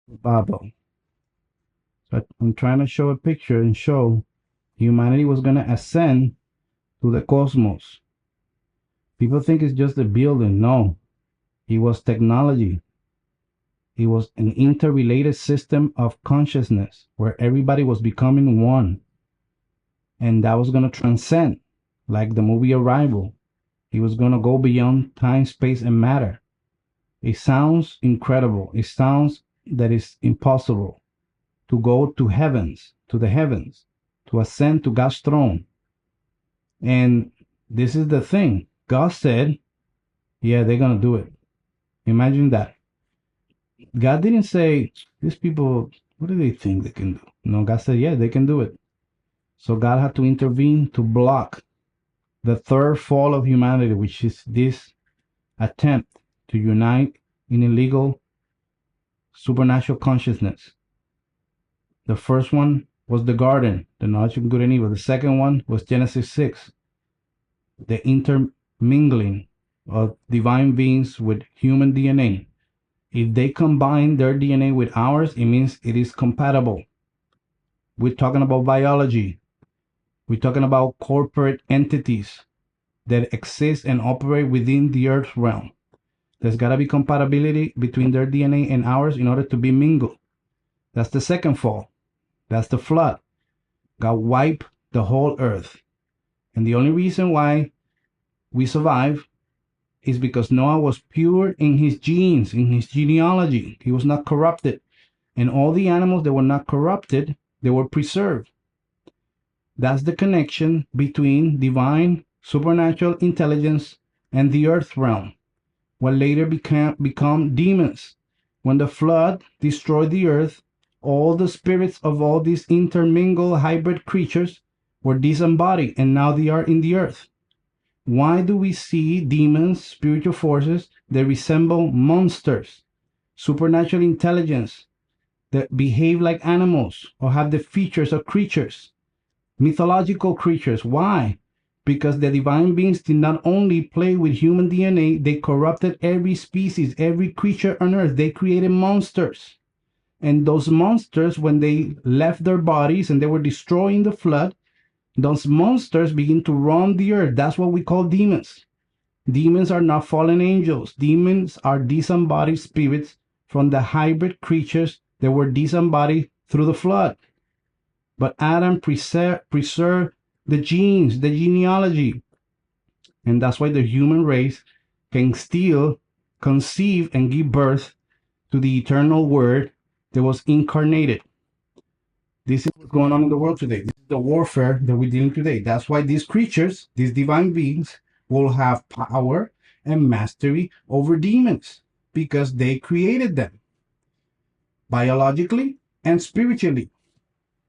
Babel. So I'm trying to show a picture and show humanity was going to ascend to the cosmos. People think it's just a building. No, it was technology. It was an interrelated system of consciousness where everybody was becoming one. And that was going to transcend, like the movie Arrival. It was going to go beyond time, space, and matter. It sounds incredible. It sounds that it's impossible to go to heavens, to the heavens, to ascend to God's throne. And this is the thing. God said, yeah, they're going to do it. Imagine that. God didn't say, these people, what do they think they can do? No, God said, yeah, they can do it. So God had to intervene to block the third fall of humanity, which is this attempt to unite in illegal supernatural consciousness. The first one was the garden, the knowledge of good and evil. The second one was Genesis 6, the intermingling of divine beings with human DNA. If they combine their DNA with ours, it means it is compatible. We're talking about biology. We're talking about corporate entities that exist and operate within the Earth realm. There's got to be compatibility between their DNA and ours in order to be mingled. That's the second fall. That's the flood. God wiped the whole earth. And the only reason why we survive is because Noah was pure in his genes, in his genealogy. He was not corrupted. And all the animals that were not corrupted, they were preserved. That's the connection between divine supernatural intelligence and the earth realm, what later become demons. When the flood destroyed the earth, all the spirits of all these intermingled hybrid creatures were disembodied, and now they are in the earth. Why do we see demons, spiritual forces that resemble monsters, supernatural intelligence that behave like animals or have the features of creatures, mythological creatures? Why? Because the divine beings did not only play with human DNA, they corrupted every species, every creature on earth. They created monsters. And those monsters, when they left their bodies and they were destroying the flood, those monsters begin to roam the earth. That's what we call demons. Demons are not fallen angels. Demons are disembodied spirits from the hybrid creatures that were disembodied through the flood. But Adam preserved the genes, the genealogy. And that's why the human race can still conceive and give birth to the eternal word that was incarnated. This is what's going on in the world today. This is the warfare that we're dealing today. That's why these creatures, these divine beings, will have power and mastery over demons because they created them biologically and spiritually.